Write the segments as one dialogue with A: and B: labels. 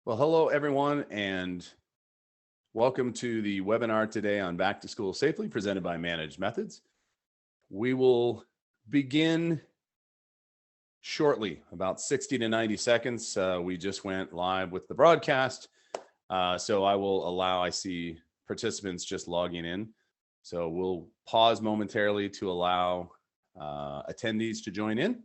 A: Well, hello everyone, and welcome to the webinar today on Back to School Safely, presented by Managed Methods. We will begin shortly, about 60 to 90 seconds. We just went live with the broadcast, so I will allow, I see participants just logging in. So we'll pause momentarily to allow attendees to join in,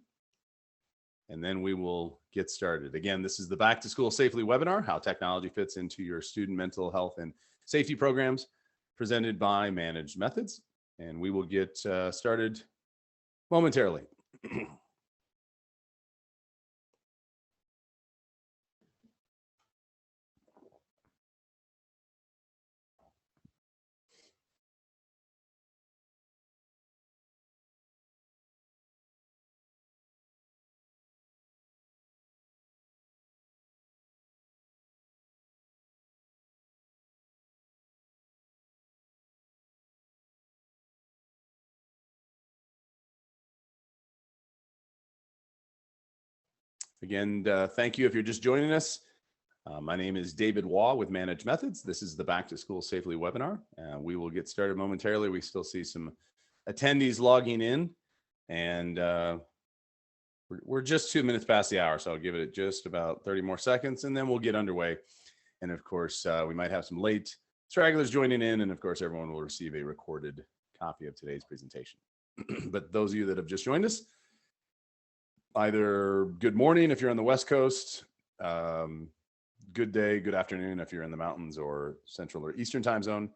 A: and then we will get started. Again, this is the Back to School Safely webinar, how technology fits into your student mental health and safety programs, presented by Managed Methods. And we will get started momentarily. Again, thank you if you're just joining us. My name is David Waugh with Managed Methods. This is the Back to School Safely webinar. We will get started momentarily. We still see some attendees logging in, and we're just 2 minutes past the hour, so I'll give it just about 30 more seconds, and then we'll get underway. And of course, we might have some late stragglers joining in, and of course, everyone will receive a recorded copy of today's presentation. But those of you that have just joined us, either good morning if you're on the West Coast, good day, good afternoon if you're in the mountains or Central or Eastern time zone,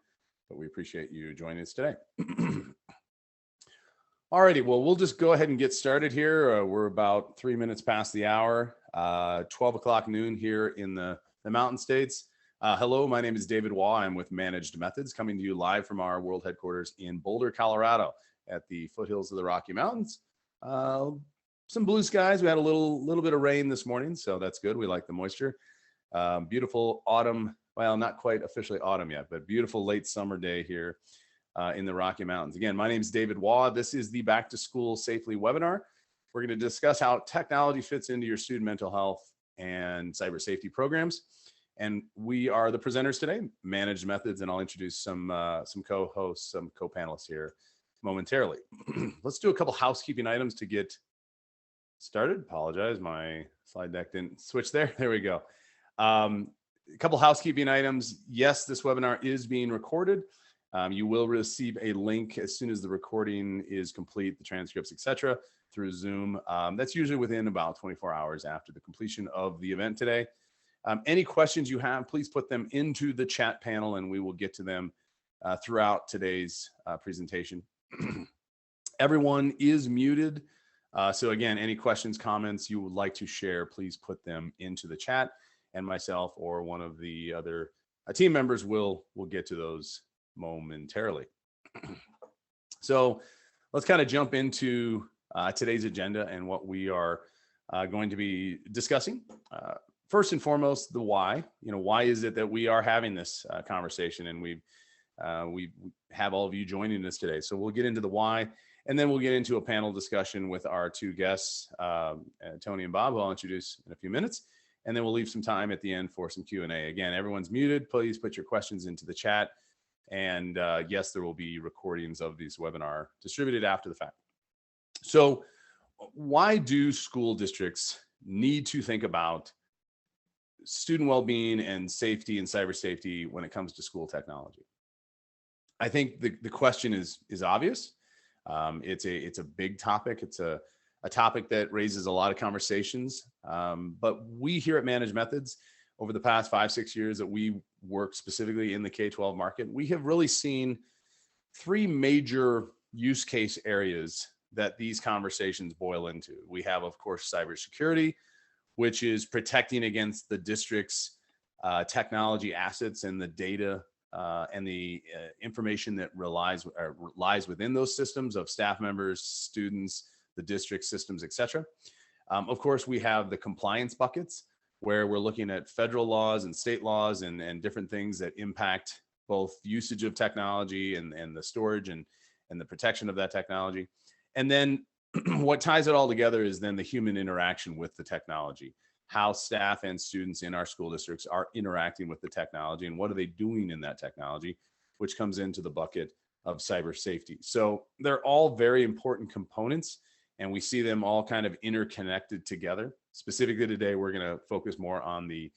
A: but we appreciate you joining us today. Alrighty, well, we'll just go ahead and get started here. We're about 3 minutes past the hour, 12 o'clock noon here in the Mountain States. Hello, my name is David Waugh. I'm with Managed Methods, coming to you live from our world headquarters in Boulder, Colorado, at the foothills of the Rocky Mountains. Some blue skies. We had a little bit of rain this morning, so that's good. We like the moisture. Beautiful autumn, well, not quite officially autumn yet, but beautiful late summer day here in the Rocky Mountains. Again, my name is David Waugh. This is the Back to School Safely webinar. We're going to discuss how technology fits into your student mental health and cyber safety programs. And we are the presenters today, Managed Methods, and I'll introduce some co-hosts, some co-panelists here momentarily. Let's do a couple housekeeping items to get started. Apologize, my slide deck didn't switch there. There we go. A couple housekeeping items. Yes, this webinar is being recorded. You will receive a link as soon as the recording is complete, the transcripts, etc., through Zoom. That's usually within about 24 hours after the completion of the event today. Any questions you have, please put them into the chat panel and we will get to them throughout today's presentation. Everyone is muted. So again, any questions, comments you would like to share, please put them into the chat, and myself or one of the other team members will get to those momentarily. So let's kind of jump into today's agenda and what we are going to be discussing. First and foremost, the why. Why is it that we are having this conversation, and we have all of you joining us today. So we'll get into the why. And then we'll get into a panel discussion with our two guests, Toni and Bob, who I'll introduce in a few minutes. And then we'll leave some time at the end for some Q&A. Again, everyone's muted. Please put your questions into the chat. And yes, there will be recordings of this webinar distributed after the fact. So why do school districts need to think about student well-being and safety and cyber safety when it comes to school technology? I think the question is obvious. It's a big topic. It's a topic that raises a lot of conversations. But we here at Managed Methods, over the past 5-6 years that we work specifically in the K-12 market, we have really seen 3 major use case areas that these conversations boil into. We have, of course, cybersecurity, which is protecting against the district's technology assets and the data and the information that lies within those systems of staff members, students, the district systems, etc. Of course, we have the compliance buckets, where we're looking at federal laws and state laws and different things that impact both usage of technology and the storage and the protection of that technology. And then what ties it all together is then the human interaction with the technology. how staff and students in our school districts are interacting with the technology and what are they doing in that technology, which comes into the bucket of cyber safety. So they're all very important components, and we see them all kind of interconnected together. Specifically today, we're going to focus more on the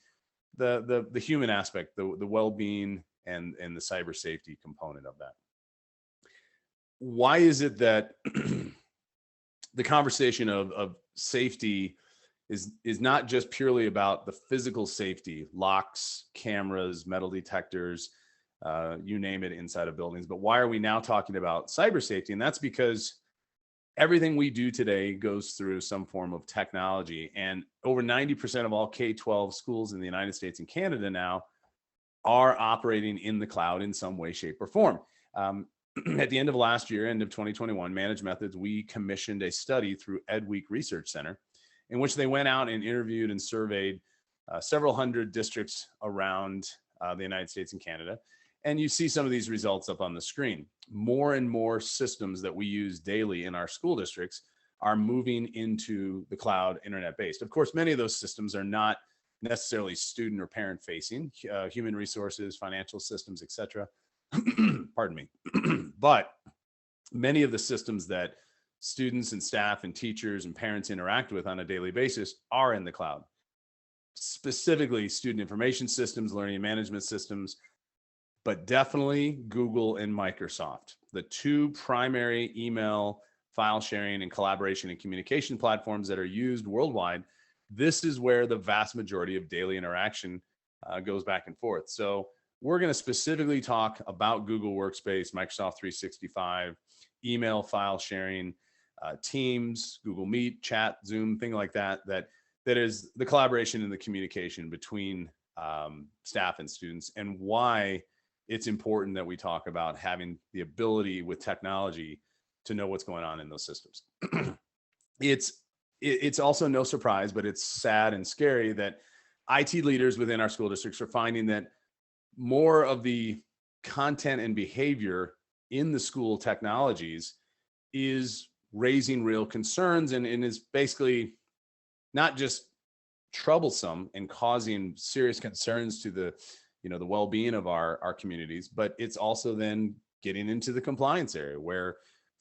A: human aspect, the well-being and the cyber safety component of that. Why is it that the conversation of safety is not just purely about the physical safety, locks, cameras, metal detectors, you name it, inside of buildings, but why are we now talking about cyber safety? And that's because everything we do today goes through some form of technology, and over 90% of all K-12 schools in the United States and Canada now are operating in the cloud in some way, shape, or form. At the end of last year, end of 2021, Managed Methods, we commissioned a study through EdWeek Research Center in which they went out and interviewed and surveyed several hundred districts around the United States and Canada. And you see some of these results up on the screen. More and more systems that we use daily in our school districts are moving into the cloud, internet-based. Of course, many of those systems are not necessarily student or parent facing, human resources, financial systems, et cetera. Pardon me. But many of the systems that students and staff and teachers and parents interact with on a daily basis are in the cloud. Specifically, student information systems, learning management systems, but definitely Google and Microsoft, the two primary email, file sharing, and collaboration and communication platforms that are used worldwide. This is where the vast majority of daily interaction goes back and forth. So we're going to specifically talk about Google Workspace, Microsoft 365, email file sharing, Teams, Google Meet, chat, Zoom, thing like that, that is the collaboration and the communication between staff and students, and why it's important that we talk about having the ability with technology to know what's going on in those systems. It's also no surprise, but it's sad and scary that IT leaders within our school districts are finding that more of the content and behavior in the school technologies is raising real concerns and is basically not just troublesome and causing serious concerns to the well-being of our communities, but it's also then getting into the compliance area where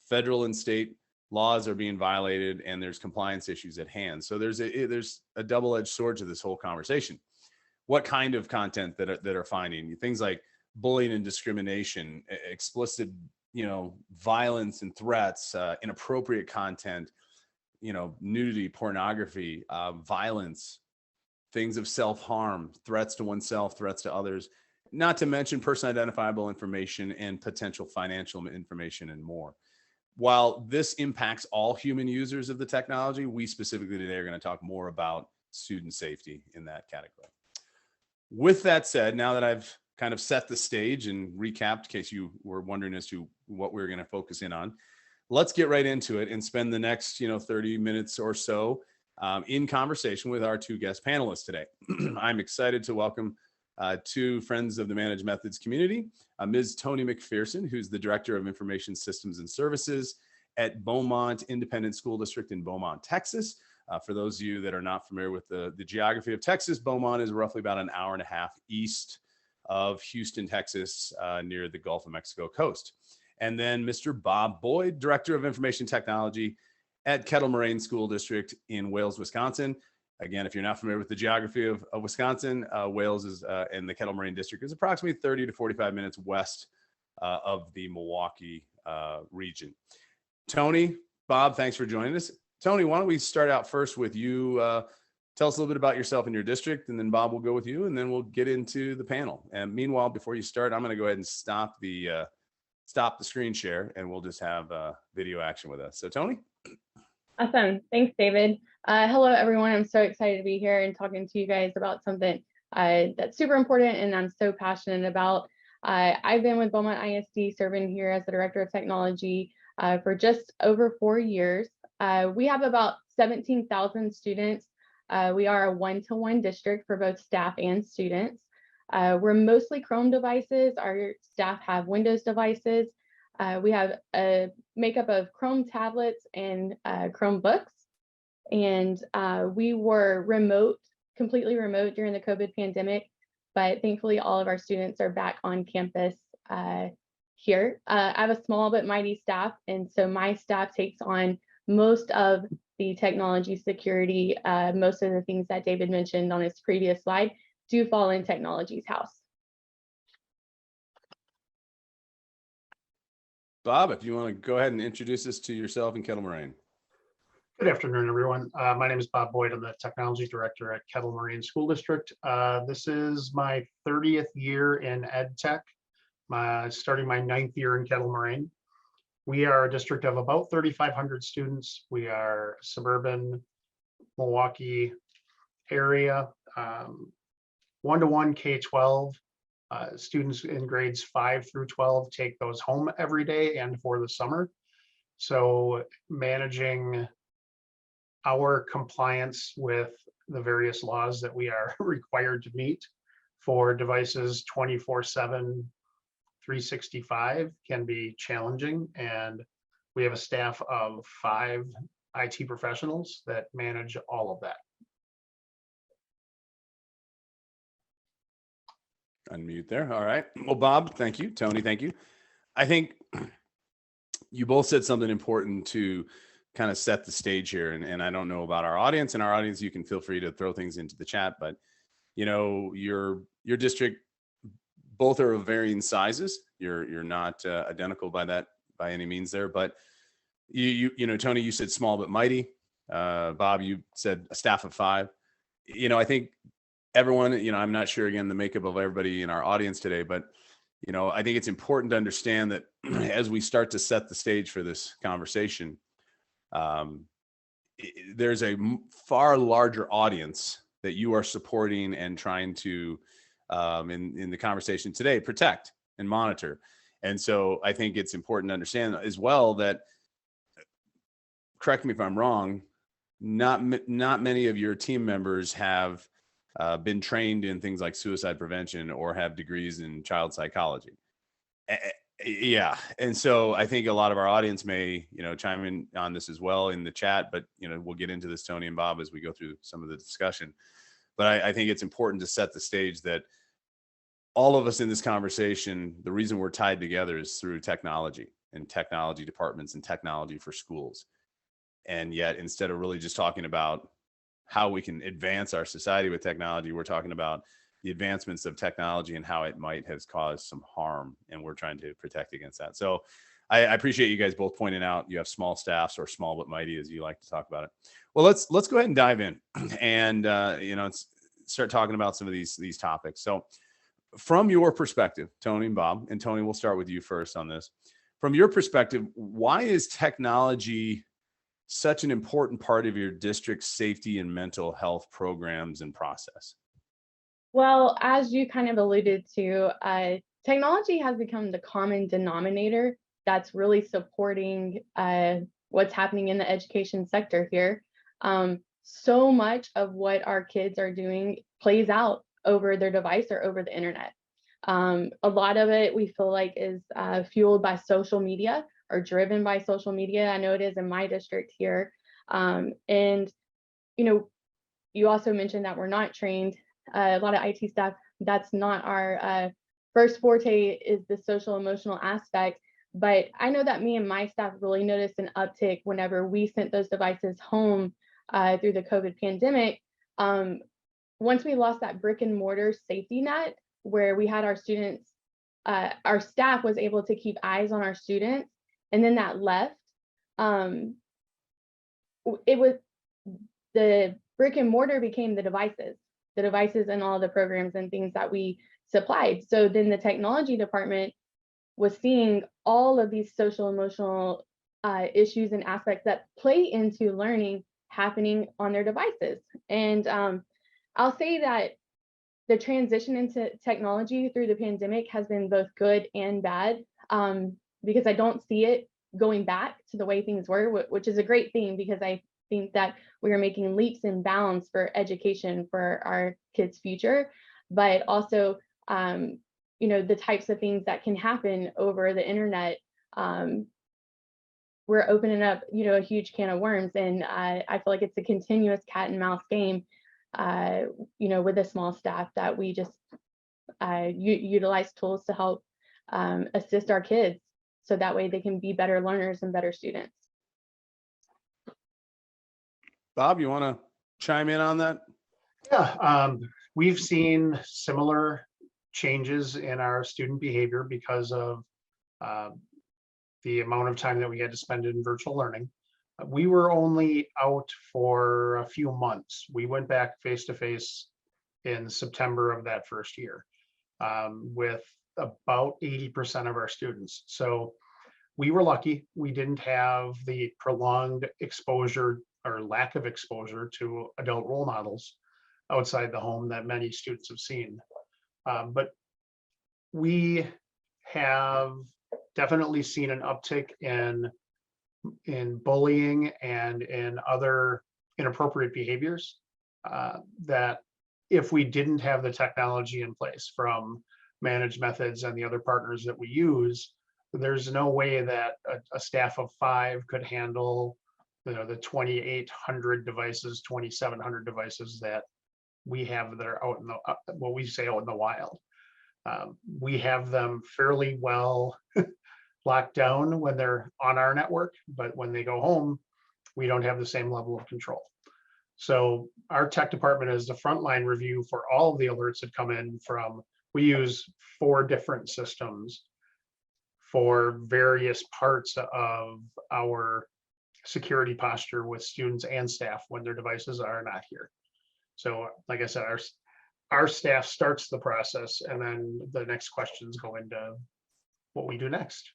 A: federal and state laws are being violated and there's compliance issues at hand. So there's a double-edged sword to this whole conversation. What kind of content that are finding things like bullying and discrimination, explicit, violence and threats, inappropriate content, nudity, pornography, violence, things of self-harm, threats to oneself, threats to others, not to mention person identifiable information and potential financial information and more. While this impacts all human users of the technology, we specifically today are going to talk more about student safety in that category. With that said, now that I've kind of set the stage and recapped, in case you were wondering as to what we're going to focus in on, let's get right into it and spend the next 30 minutes or so in conversation with our two guest panelists today. I'm excited to welcome two friends of the Managed Methods community, Ms. Toni Mcpherson, who's the Director of Information Systems and Services at Beaumont Independent School District in Beaumont, Texas. For those of you that are not familiar with the geography of Texas, Beaumont is roughly about an hour and a half east of Houston, Texas, near the Gulf of Mexico coast. And then Mr. Bob Boyd, Director of Information Technology at Kettle Moraine School District in Wales, Wisconsin. Again, if you're not familiar with the geography of Wisconsin, Wales is and the Kettle Moraine District is approximately 30 to 45 minutes west of the Milwaukee region. Toni, Bob, thanks for joining us. Toni, why don't we start out first with you? Tell us a little bit about yourself and your district, and then Bob will go with you, and then we'll get into the panel. And meanwhile, before you start, I'm going to go ahead and stop the screen share, and we'll just have video action with us. So, Toni.
B: Awesome. Thanks, David. Hello, everyone. I'm so excited to be here and talking to you guys about something that's super important and I'm so passionate about. I've been with Beaumont ISD serving here as the Director of Technology for just over 4 years. We have about 17,000 students. We are a one-to-one district for both staff and students. We're mostly Chrome devices. Our staff have Windows devices. We have a makeup of Chrome tablets and Chromebooks. And we were remote completely remote during the COVID pandemic, but thankfully all of our students are back on campus here. I have a small but mighty staff, and so my staff takes on most of the technology security. Most of the things that David mentioned on his previous slide do fall in technology's house.
A: Bob, if you want to go ahead and introduce us to yourself and Kettle Moraine.
C: Good afternoon, everyone. My name is Bob Boyd. I'm the technology director at Kettle Moraine School District. This is my 30th year in ed tech, starting my 9th year in Kettle Moraine. We are a district of about 3,500 students. We are suburban Milwaukee area, one-to-one K-12. Students in grades 5 through 12 take those home every day and for the summer. So managing our compliance with the various laws that we are required to meet for devices 24/7, 365 can be challenging. And we have a staff of 5 IT professionals that manage all of that.
A: Unmute there. All right. Well, Bob, thank you. Tony, thank you. I think you both said something important to kind of set the stage here. And I don't know about our audience, you can feel free to throw things into the chat, but you know, your district, both are of varying sizes. You're not identical by any means there, but you know, Tony, you said small but mighty. Bob, you said a staff of 5. You know, I think everyone, you know, I'm not sure again the makeup of everybody in our audience today, but you know, I think it's important to understand that as we start to set the stage for this conversation, there's a far larger audience that you are supporting and trying to, in the conversation today, protect and monitor. And so I think it's important to understand as well that, correct me if I'm wrong, not many of your team members have been trained in things like suicide prevention or have degrees in child psychology. Yeah. And so I think a lot of our audience may, you know, chime in on this as well in the chat, but, you know, we'll get into this, Tony and Bob, as we go through some of the discussion. But I think it's important to set the stage that all of us in this conversation, the reason we're tied together is through technology and technology departments and technology for schools. And yet, instead of really just talking about how we can advance our society with technology, we're talking about the advancements of technology and how it might have caused some harm, and we're trying to protect against that. So I appreciate you guys both pointing out you have small staffs, or small but mighty, as you like to talk about it. Well, let's go ahead and dive in and you know, start talking about some of these topics. So from your perspective, Tony and Bob, and Tony, we'll start with you first on this. From your perspective, why is technology such an important part of your district's safety and mental health programs and process?
B: Well, as you kind of alluded to, technology has become the common denominator that's really supporting what's happening in the education sector here. So much of what our kids are doing plays out over their device or over the internet. A lot of it we feel like is fueled by social media or driven by social media. I know it is in my district here. And, you know, you also mentioned that we're not trained. A lot of IT staff, that's not our first forte, is the social emotional aspect. But I know that me and my staff really noticed an uptick whenever we sent those devices home through the COVID pandemic. Once we lost that brick and mortar safety net, where we had our students, our staff was able to keep eyes on our students, and then that left, it was the brick and mortar became the devices and all the programs and things that we supplied. So then the technology department was seeing all of these social emotional issues and aspects that play into learning happening on their devices. And I'll say that the transition into technology through the pandemic has been both good and bad, because I don't see it going back to the way things were, which is a great thing, because I think that we are making leaps and bounds for education for our kids' future, but also, you know, the types of things that can happen over the internet. We're opening up, you know, a huge can of worms, and I feel like it's a continuous cat and mouse game. with a small staff, that we just utilize tools to help assist our kids, so that way they can be better learners and better students.
A: Bob, you want to chime in on that?
C: Yeah, we've seen similar changes in our student behavior because of the amount of time that we had to spend in virtual learning. We were only out for a few months. We went back face to face in September of that first year with about 80% of our students. So we were lucky. We didn't have the prolonged exposure or lack of exposure to adult role models outside the home that many students have seen. But we have definitely seen an uptick in bullying and in other inappropriate behaviors that if we didn't have the technology in place from Managed Methods and the other partners that we use, there's no way that a staff of 5 could handle the 2,800 devices, 2,700 devices that we have that are out in the what we say out in the wild. We have them fairly well locked down when they're on our network, but when they go home, we don't have the same level of control. So our tech department is the frontline review for all of the alerts that come in from, we use 4 different systems for various parts of our security posture with students and staff when their devices are not here. So like I said, our staff starts the process, and then the next questions go into what we do next.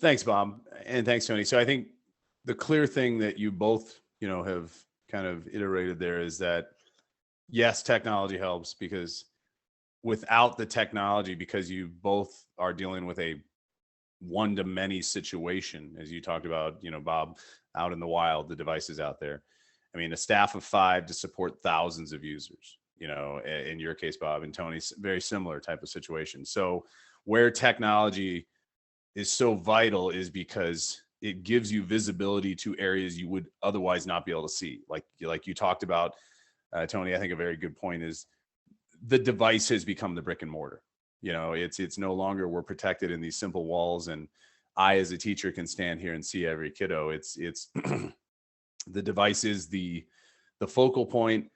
A: Thanks, Bob. And thanks, Tony. So I think the clear thing that you both, have kind of iterated there is that, yes, technology helps, because without the technology, because you both are dealing with a one-to-many situation, as you talked about, Bob, out in the wild, the devices out there. I mean, a staff of 5 to support thousands of users, in your case, Bob, and Tony's very similar type of situation. So where technology is so vital is because it gives you visibility to areas you would otherwise not be able to see. Like you talked about, Tony, I think a very good point is the device has become the brick and mortar. It's no longer we're protected in these simple walls, and I as a teacher can stand here and see every kiddo. It's the device is the focal point.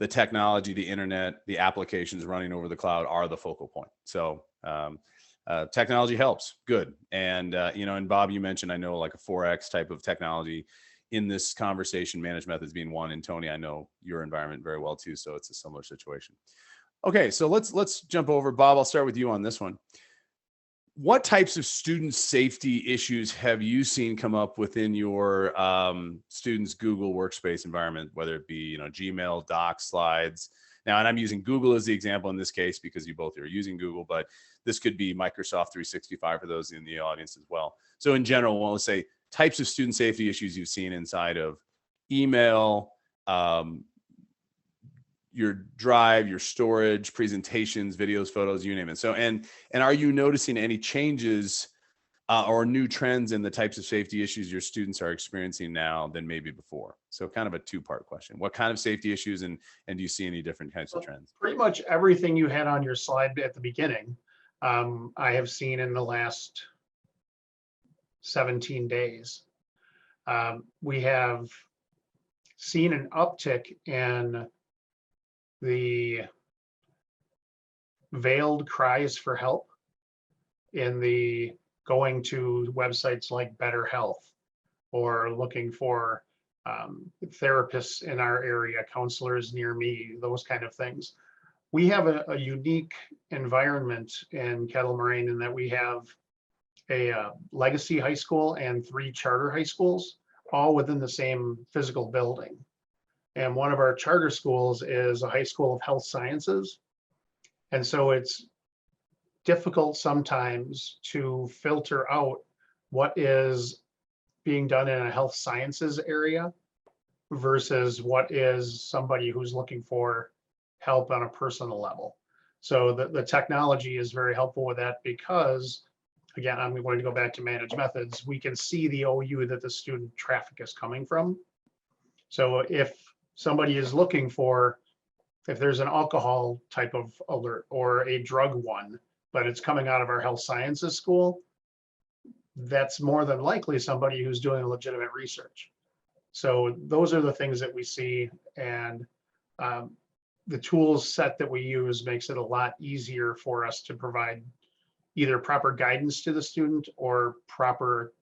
A: The technology, the internet, the applications running over the cloud are the focal point. So technology helps. Good. And, and Bob, you mentioned, I know, like a 4X type of technology in this conversation, Managed Methods being one. And Tony, I know your environment very well too. So it's a similar situation. Okay. So let's jump over. Bob, I'll start with you on this one. What types of student safety issues have you seen come up within your students' Google Workspace environment, whether it be, Gmail, Docs, Slides? Now, and I'm using Google as the example in this case because you both are using Google, but this could be Microsoft 365 for those in the audience as well. So in general, we'll say types of student safety issues you've seen inside of email, your drive, your storage, presentations, videos, photos, you name it. So, and are you noticing any changes or new trends in the types of safety issues your students are experiencing now than maybe before? So kind of a 2-part question. What kind of safety issues, and do you see any different types of trends?
C: Pretty much everything you had on your slide at the beginning, I have seen in the last 17 days. We have seen an uptick in the veiled cries for help in the going to websites like Better Health, or looking for therapists in our area, counselors near me, those kind of things. We have a unique environment in Kettle, Moraine, in that we have a legacy high school and 3 charter high schools, all within the same physical building. And one of our charter schools is a high school of health sciences. And so it's difficult sometimes to filter out what is being done in a health sciences area versus what is somebody who's looking for help on a personal level. So the technology is very helpful with that because, again, I'm going to go back to Managed Methods. We can see the OU that the student traffic is coming from. So if somebody is looking for, if there's an alcohol type of alert or a drug one, but it's coming out of our health sciences school, that's more than likely somebody who's doing legitimate research. So those are the things that we see, and the tools set that we use makes it a lot easier for us to provide either proper guidance to the student or proper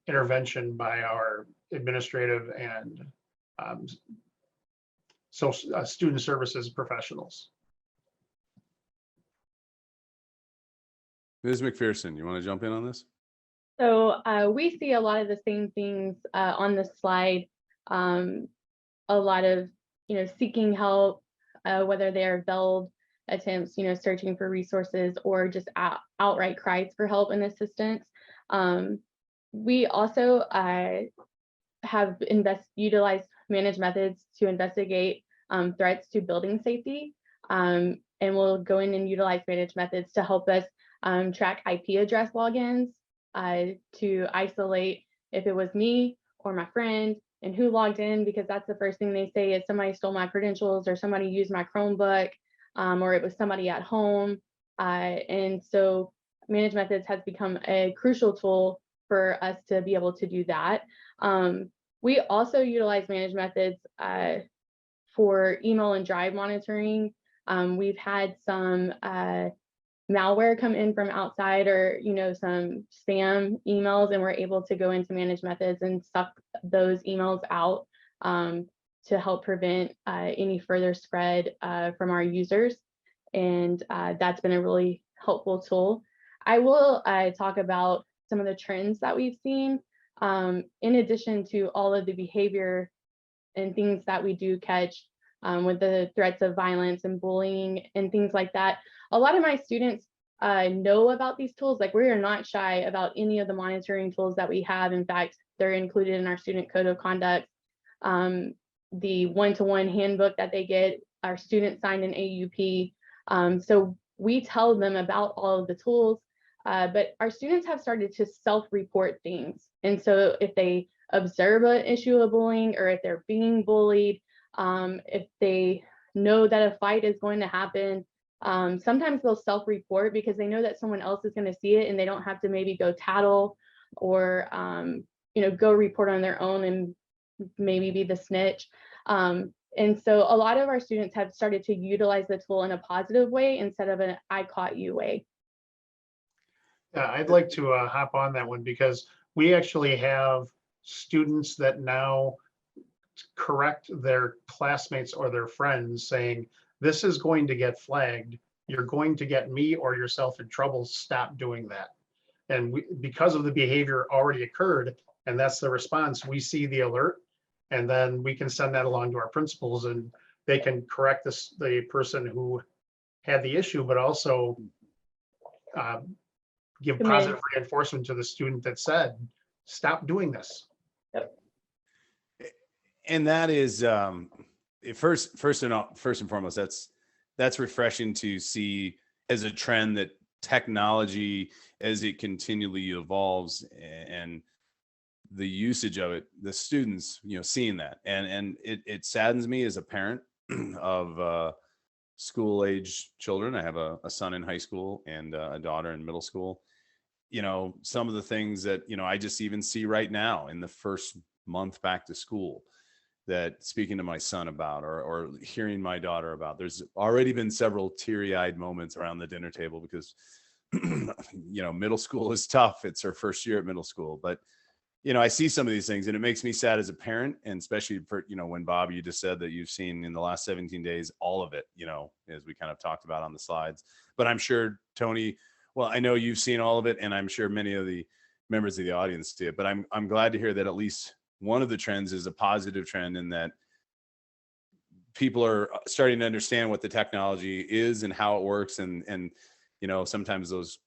C: intervention by our administrative and student services professionals.
A: Ms. Mcpherson, you want to jump in on this?
B: So we see a lot of the same things on the slide. A lot of, seeking help, whether they are veiled attempts, searching for resources, or just outright cries for help and assistance. We also have utilized managed methods to investigate threats to building safety, and we'll go in and utilize managed methods to help us track IP address logins, to isolate if it was me or my friend and who logged in, because that's the first thing they say is somebody stole my credentials or somebody used my Chromebook, or it was somebody at home. And so managed methods has become a crucial tool for us to be able to do that. We also utilize managed methods for email and drive monitoring. We've had some malware come in from outside, or some spam emails, and we're able to go into managed methods and suck those emails out to help prevent any further spread from our users. And that's been a really helpful tool. I will talk about some of the trends that we've seen, in addition to all of the behavior and things that we do catch with the threats of violence and bullying and things like that. A lot of my students know about these tools. Like, we are not shy about any of the monitoring tools that we have. In fact, they're included in our student code of conduct. The one-to-one handbook that they get, our students signed an AUP. So we tell them about all of the tools, but our students have started to self-report things. And so if they observe an issue of bullying, or if they're being bullied, if they know that a fight is going to happen, sometimes they'll self-report because they know that someone else is going to see it, and they don't have to maybe go tattle or go report on their own and maybe be the snitch. And so a lot of our students have started to utilize the tool in a positive way instead of an "I caught you" way.
C: Yeah, I'd like to hop on that one, because we actually have students that now correct their classmates or their friends, saying, this is going to get flagged. You're going to get me or yourself in trouble. Stop doing that. And because of the behavior already occurred, and that's the response, we see the alert, and then we can send that along to our principals, and they can correct the person who had the issue, but also give positive reinforcement to the student that said, stop doing this.
B: Yep.
A: And that is first and foremost, that's refreshing to see as a trend, that technology, as it continually evolves, and the usage of it, the students, seeing that, and it saddens me as a parent of school age children. I have a son in high school and a daughter in middle school. Some of the things that I just even see right now in the first month back to school, that speaking to my son about, or hearing my daughter about. There's already been several teary-eyed moments around the dinner table because middle school is tough. It's her first year at middle school, but I see some of these things, and it makes me sad as a parent, and especially for when, Bob, you just said that you've seen in the last 17 days all of it, as we kind of talked about on the slides. But I'm sure, Toni, well, I know you've seen all of it, and I'm sure many of the members of the audience see it, but I'm glad to hear that at least one of the trends is a positive trend, in that people are starting to understand what the technology is and how it works. And sometimes those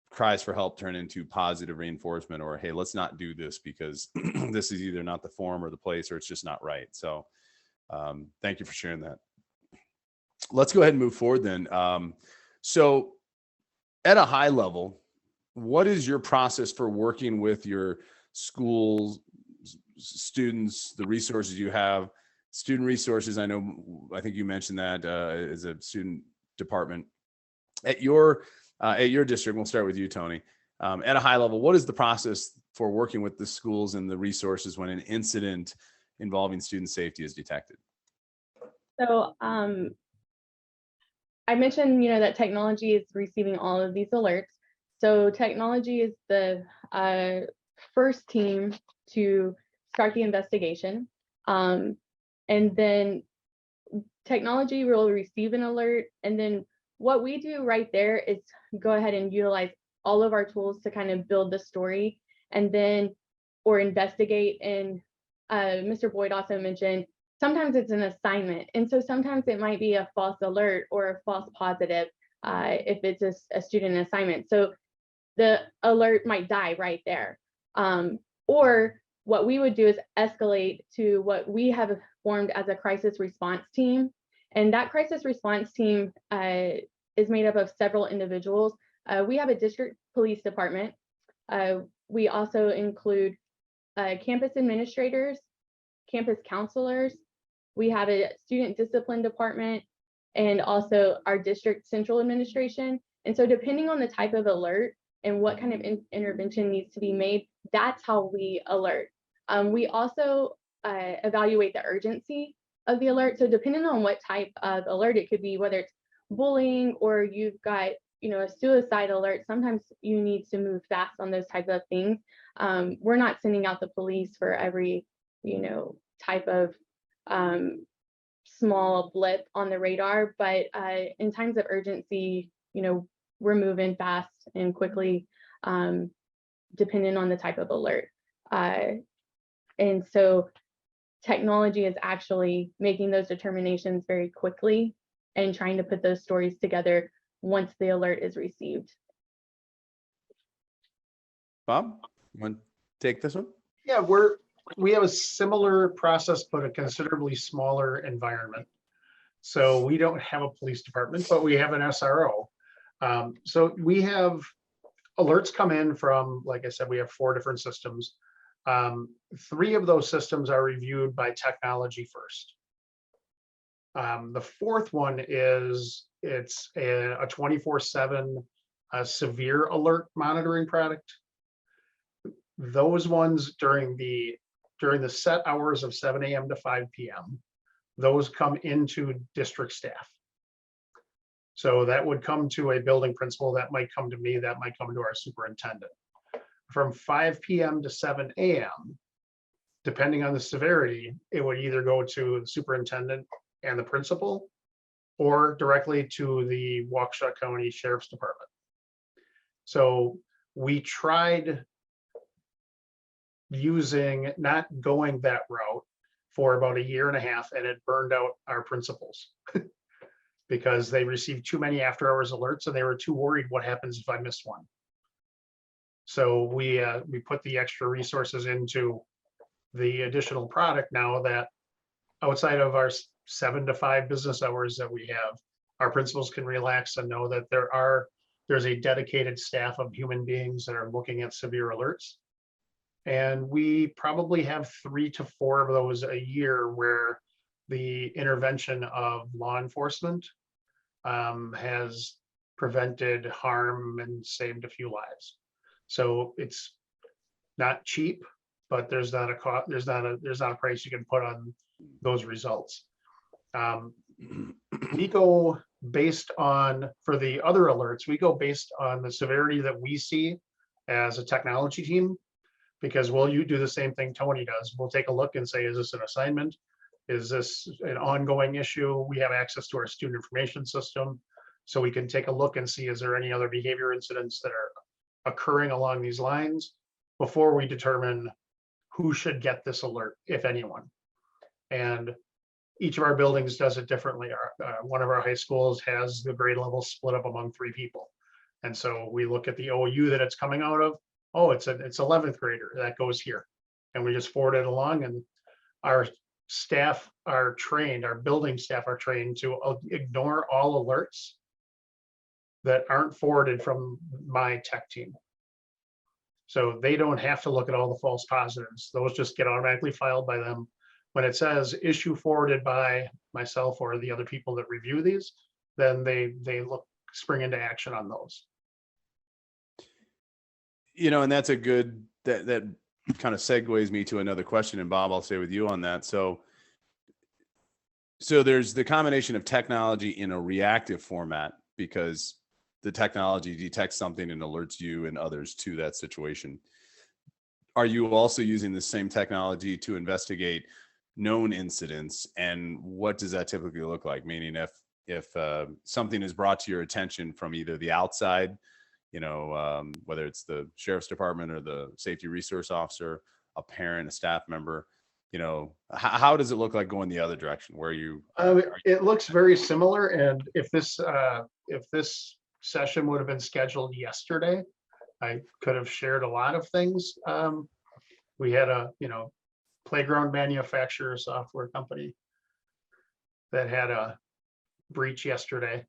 A: cries for help turn into positive reinforcement, or, hey, let's not do this because this is either not the form or the place, or it's just not right. So thank you for sharing that. Let's go ahead and move forward then. So at a high level, what is your process for working with your schools, students, the resources you have, student resources. I think you mentioned that as a student department at your district. We'll start with you, Toni. At a high level, what is the process for working with the schools and the resources when an incident involving student safety is detected?
B: So I mentioned, that technology is receiving all of these alerts. So technology is the first team to start the investigation. And then technology will receive an alert. And then what we do right there is go ahead and utilize all of our tools to kind of build the story and then, or investigate. And Mr. Boyd also mentioned, sometimes it's an assignment. And so sometimes it might be a false alert or a false positive if it's a student assignment. So the alert might die right there. Or what we would do is escalate to what we have formed as a crisis response team. And that crisis response team is made up of several individuals. We have a district police department. We also include campus administrators, campus counselors. We have a student discipline department and also our district central administration. And so depending on the type of alert and what kind of intervention needs to be made, that's how we alert. We also evaluate the urgency of the alert. So depending on what type of alert it could be, whether it's bullying or you've got a suicide alert, sometimes you need to move fast on those types of things. We're not sending out the police for every type of small blip on the radar, but in times of urgency, we're moving fast and quickly, depending on the type of alert. And so technology is actually making those determinations very quickly and trying to put those stories together once the alert is received.
A: Bob, you want to take this one?
C: Yeah, we have a similar process, but a considerably smaller environment. So we don't have a police department, but we have an SRO. So we have alerts come in from, like I said, we have 4 different systems. 3 of those systems are reviewed by technology first. The 4th one is it's a 24/7 severe alert monitoring product. Those ones during the set hours of 7 a.m. to 5 p.m. those come into district staff. So that would come to a building principal, that might come to me, that might come to our superintendent. From 5 p.m. to 7 a.m., depending on the severity, it would either go to the superintendent and the principal or directly to the Waukesha County Sheriff's Department. So we tried not going that route for about 1.5 years, and it burned out our principals because they received too many after hours alerts and they were too worried what happens if I miss one. So we put the extra resources into the additional product now that outside of our 7 to 5 business hours that we have, our principals can relax and know that there's a dedicated staff of human beings that are looking at severe alerts. And we probably have 3 to 4 of those a year where the intervention of law enforcement has prevented harm and saved a few lives. So it's not cheap, but there's not a cost, there's not a price you can put on those results. We go based on, for the other alerts, we go based on the severity that we see as a technology team, because you do the same thing Toni does. We'll take a look and say, is this an assignment? Is this an ongoing issue? We have access to our student information system, so we can take a look and see, is there any other behavior incidents that are occurring along these lines before we determine who should get this alert, if anyone. And each of our buildings does it differently. One of our high schools has the grade level split up among 3 people. And so we look at the OU that it's coming out of. Oh, it's 11th grader that goes here. And we just forward it along, and our staff are trained, our building staff are trained to ignore all alerts that aren't forwarded from my tech team. So they don't have to look at all the false positives. Those just get automatically filed by them. when it says issue forwarded by myself or the other people that review these, then they spring into action on those.
A: And that's a good, that kind of segues me to another question. And Bob, I'll stay with you on that. So there's the combination of technology in a reactive format, because the technology detects something and alerts you and others to that situation. Are you also using the same technology to investigate known incidents? And what does that typically look like? Meaning if something is brought to your attention from either the outside, whether it's the sheriff's department or the safety resource officer, a parent, a staff member, how does it look like going the other direction where you?
C: It looks very similar. And if this session would have been scheduled yesterday, I could have shared a lot of things. We had a, playground manufacturer software company that had a breach yesterday.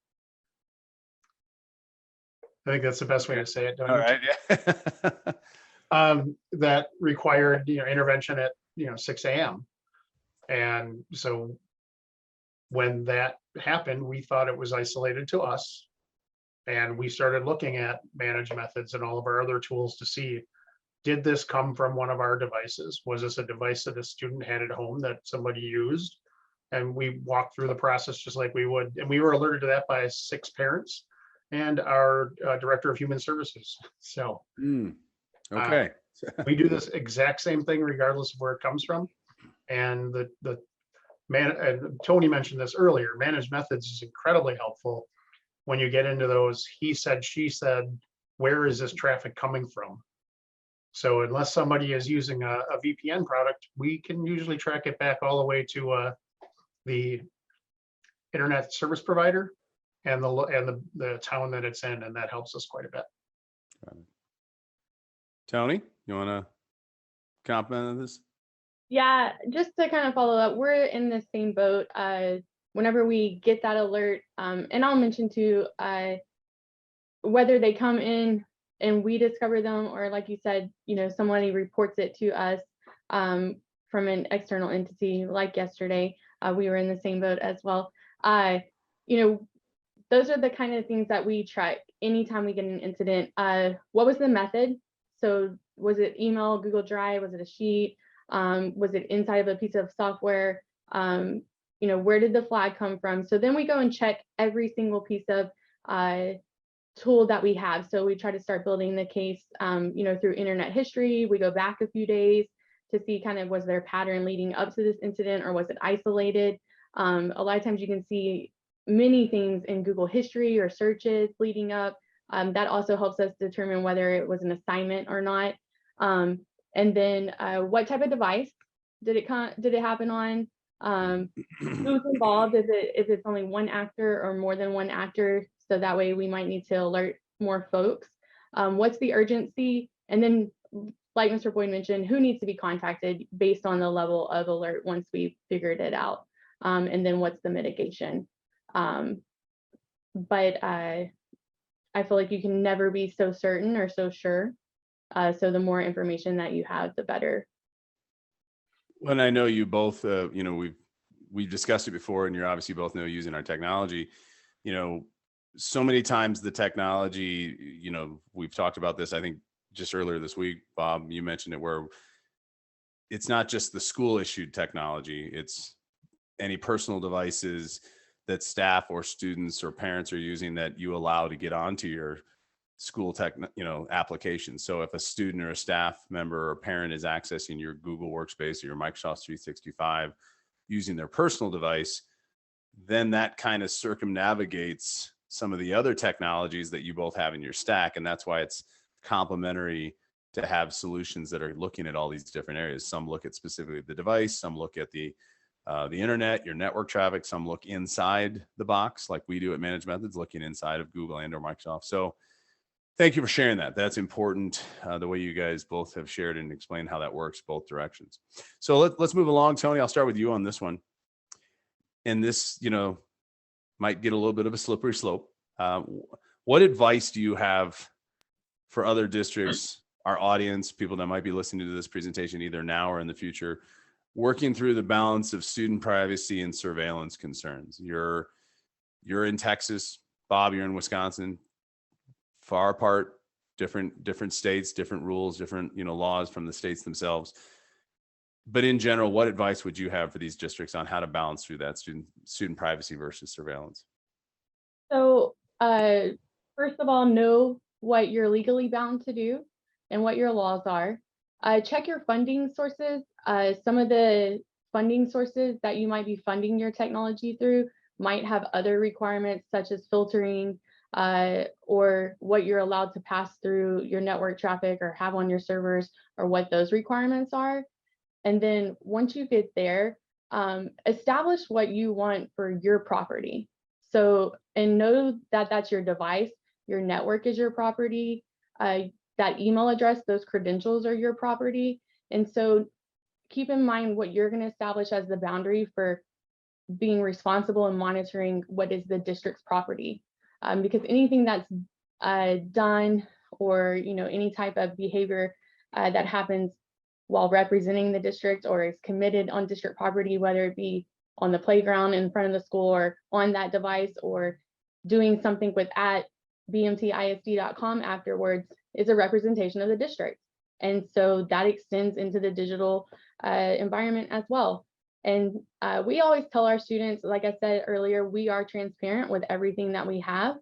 C: I think that's the best way to say it. Don't
A: All right. Yeah.
C: That required, intervention at, 6 a.m. And so when that happened, we thought it was isolated to us. And we started looking at managed methods and all of our other tools to see, did this come from one of our devices? Was this a device that a student had at home that somebody used? And we walked through the process just like we would. And we were alerted to that by 6 parents and our director of human services. So
A: okay.
C: We do this exact same thing regardless of where it comes from. And and Toni mentioned this earlier, managed methods is incredibly helpful when you get into those he said, she said, where is this traffic coming from? So unless somebody is using a VPN product, we can usually track it back all the way to the internet service provider and the town that it's in, and that helps us quite a bit.
A: Toni, you want to comment on this?
B: Yeah, just to kind of follow up, we're in the same boat. Whenever we get that alert, and I'll mention too, whether they come in and we discover them, or like you said, somebody reports it to us from an external entity, like yesterday, we were in the same boat as well. Those are the kind of things that we track anytime we get an incident. What was the method? So was it email, Google Drive? Was it a sheet? Was it inside of a piece of software? Where did the flag come from? So then we go and check every single piece of tool that we have. So we try to start building the case, through internet history. We go back a few days to see kind of, was there a pattern leading up to this incident, or was it isolated? A lot of times you can see many things in Google history or searches leading up. That also helps us determine whether it was an assignment or not. And then what type of device did it happen on? Who's involved? If it's only one actor or more than one actor? So that way we might need to alert more folks. What's the urgency? And then, like Mr. Boyd mentioned, who needs to be contacted based on the level of alert once we've figured it out? And then what's the mitigation? But I feel like you can never be so certain or so sure. So the more information that you have, the better.
A: Well, I know you both, we've discussed it before, and you're obviously both using our technology. So many times the technology, we've talked about this, I think just earlier this week, Bob, you mentioned it, where it's not just the school issued technology, it's any personal devices that staff or students or parents are using that you allow to get onto your school tech, application. So if a student or a staff member or parent is accessing your Google Workspace or your Microsoft 365 using their personal device, then that kind of circumnavigates some of the other technologies that you both have in your stack. And that's why it's complementary to have solutions that are looking at all these different areas. Some look at specifically the device, some look at the internet, your network traffic, some look inside the box like we do at Managed Methods, looking inside of Google and or Microsoft. So thank you for sharing that. That's important, the way you guys both have shared and explained how that works both directions. So let's move along. Toni, I'll start with you on this one. And this, might get a little bit of a slippery slope. What advice do you have for other districts, our audience, people that might be listening to this presentation either now or in the future, working through the balance of student privacy and surveillance concerns. You're in Texas, Bob, you're in Wisconsin, far apart, different states, different rules, different, laws from the states themselves. But in general, what advice would you have for these districts on how to balance through that student privacy versus surveillance?
B: So first of all, know what you're legally bound to do and what your laws are. Check your funding sources. Some of the funding sources that you might be funding your technology through might have other requirements, such as filtering or what you're allowed to pass through your network traffic or have on your servers, or what those requirements are. And then once you get there, establish what you want for your property. So, and know that that's your device, your network is your property, that email address, those credentials are your property. And so keep in mind what you're going to establish as the boundary for being responsible and monitoring what is the district's property. Because anything that's done, or any type of behavior that happens while representing the district or is committed on district property, whether it be on the playground in front of the school or on that device, or doing something with at bmtisd.com afterwards, is a representation of the district. And so that extends into the digital environment as well. And we always tell our students, like I said earlier, we are transparent with everything that we have.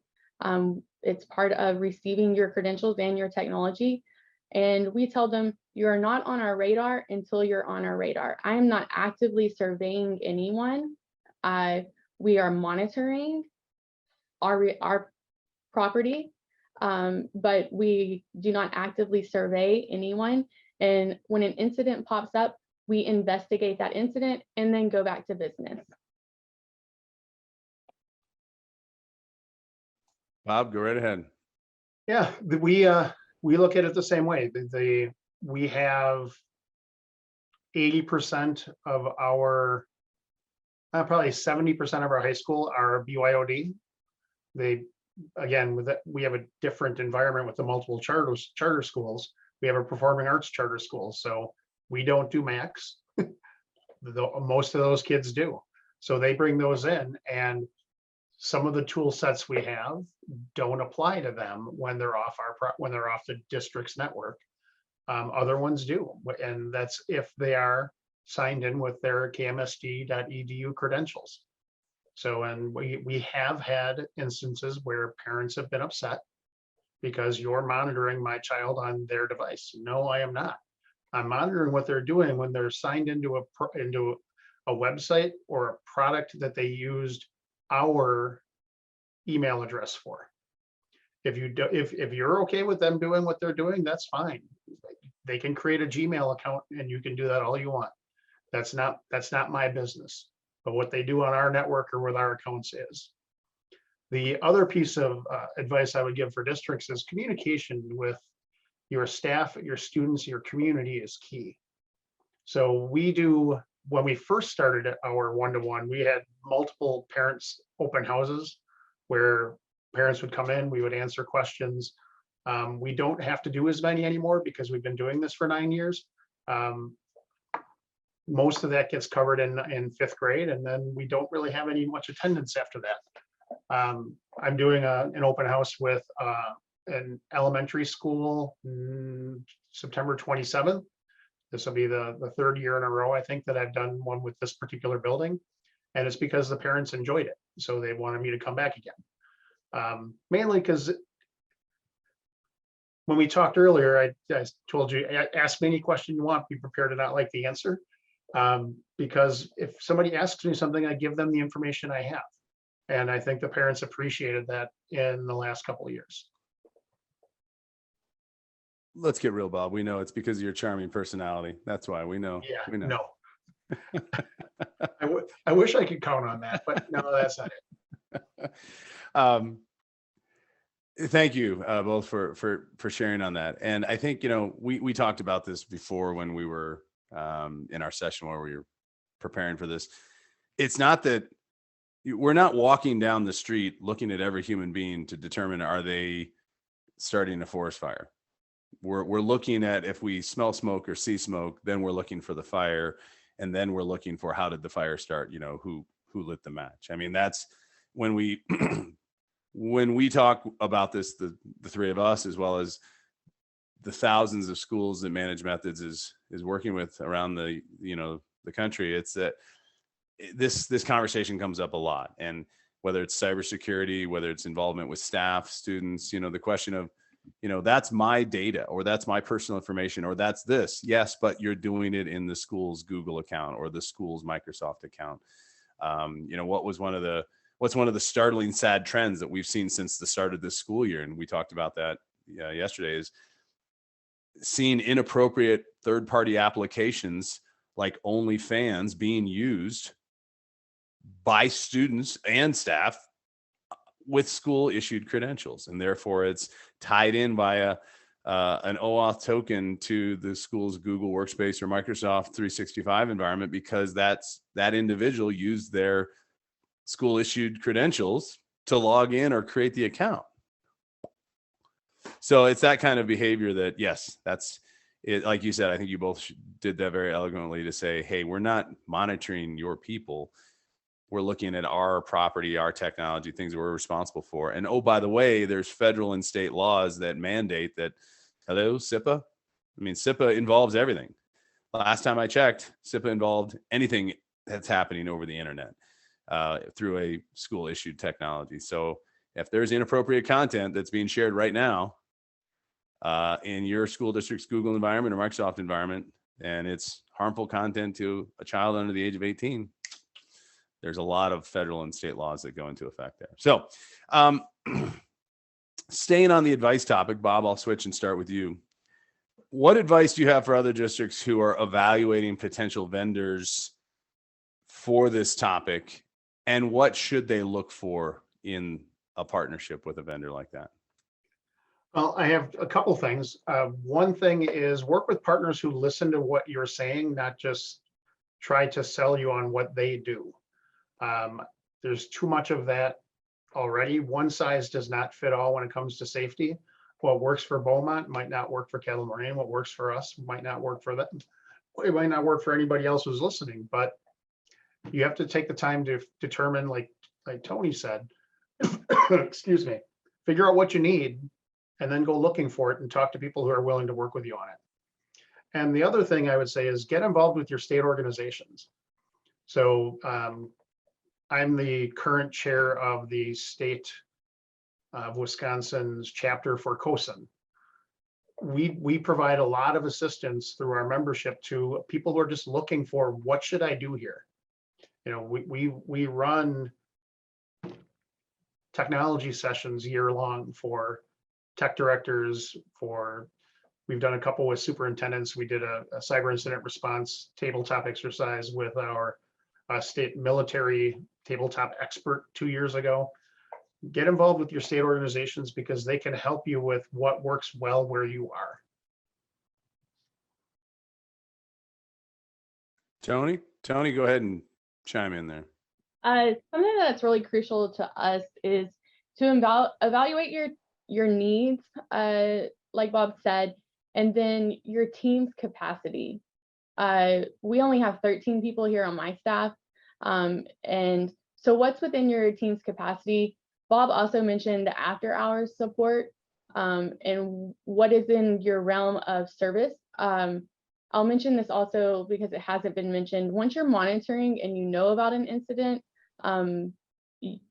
B: It's part of receiving your credentials and your technology. And we tell them, you're not on our radar until you're on our radar. I am not actively surveying anyone. We are monitoring our property, but we do not actively survey anyone. And when an incident pops up, we investigate that incident and then go back to business.
A: Bob, go right ahead.
C: Yeah, we look at it the same way. We have 80% of our, probably 70% of our high school are BYOD. Again, we have a different environment with the multiple charter schools. We have a performing arts charter school, so we don't do Macs. Most of those kids do. So they bring those in, and some of the tool sets we have don't apply to them when they're off the district's network. Other ones do, and that's if they are signed in with their kmsd.edu credentials. So, and we have had instances where parents have been upset because you're monitoring my child on their device. No, I am not. I'm monitoring what they're doing when they're signed into a website or a product that they used our email address for. If you're okay with them doing what they're doing, that's fine. They can create a Gmail account and you can do that all you want. That's not my business. But what they do on our network or with our accounts is. The other piece of advice I would give for districts is communication with your staff, your students, your community is key. So when we first started our one-to-one, we had multiple parents open houses where parents would come in, we would answer questions. We don't have to do as many anymore because we've been doing this for 9 years. Most of that gets covered in fifth grade, and then we don't really have much attendance after that. I'm doing an open house with an elementary school September 27th. This will be the third year in a row, I think, that I've done one with this particular building. And it's because the parents enjoyed it. So they wanted me to come back again. Mainly because when we talked earlier, I told you, ask me any question you want, be prepared to not like the answer. Because if somebody asks me something, I give them the information I have. And I think the parents appreciated that in the last couple of years.
A: Let's get real, Bob. We know it's because of your charming personality. That's why we know.
C: Yeah,
A: we know.
C: No. I wish I could count on that, but no, that's not
A: it. Thank you both for sharing on that. And I think, we talked about this before when we were in our session where we were preparing for this. It's not that we're not walking down the street looking at every human being to determine, are they starting a forest fire? We're looking at, if we smell smoke or see smoke, then we're looking for the fire. And then we're looking for, how did the fire start? You know, who lit the match? I mean, that's when we when we talk about this, the three of us, as well as the thousands of schools that Managed Methods is working with around the, you know, the country, it's that this conversation comes up a lot. And whether it's cybersecurity, whether it's involvement with staff, students, you know, the question of, you know, that's my data, or that's my personal information, or that's this. Yes, but you're doing it in the school's Google account or the school's Microsoft account. You know, what's one of the startling, sad trends that we've seen since the start of this school year, and we talked about that yesterday, is seeing inappropriate third-party applications like OnlyFans being used by students and staff with school issued credentials, and therefore it's tied in via an OAuth token to the school's Google Workspace or Microsoft 365 environment, because that individual used their school issued credentials to log in or create the account. So it's that kind of behavior that, yes, that's it. Like you said, I think you both did that very eloquently, to say, hey, we're not monitoring your people. We're looking at our property, our technology, things that we're responsible for. And oh, by the way, there's federal and state laws that mandate that. Hello, SIPA. I mean, SIPA involves everything. Last time I checked, SIPA involved anything that's happening over the internet through a school issued technology. So if there's inappropriate content that's being shared right now in your school district's Google environment or Microsoft environment, and it's harmful content to a child under the age of 18, there's a lot of federal and state laws that go into effect there. So staying on the advice topic, Bob, I'll switch and start with you. What advice do you have for other districts who are evaluating potential vendors for this topic, and what should they look for in a partnership with a vendor like that?
C: Well, I have a couple things. One thing is work with partners who listen to what you're saying, not just try to sell you on what they do. There's too much of that already. One size does not fit all when it comes to safety. What works for Beaumont might not work for Kettle, Moraine. What works for us might not work for them. It might not work for anybody else who's listening, but you have to take the time to determine, like Toni said, excuse me, figure out what you need and then go looking for it and talk to people who are willing to work with you on it. And the other thing I would say is get involved with your state organizations. So I'm the current chair of the state of Wisconsin's chapter for COSIN. We provide a lot of assistance through our membership to people who are just looking for, what should I do here? You know, we run technology sessions year long for tech directors, we've done a couple with superintendents. We did a cyber incident response tabletop exercise with our state military tabletop expert 2 years ago. Get involved with your state organizations because they can help you with what works well where you are. Toni,
A: go ahead and chime in there.
B: Something that's really crucial to us is to evaluate your needs, like Bob said, and then your team's capacity. We only have 13 people here on my staff. And so what's within your team's capacity? Bob also mentioned the after hours support and what is in your realm of service. I'll mention this also because it hasn't been mentioned. Once you're monitoring and you know about an incident, you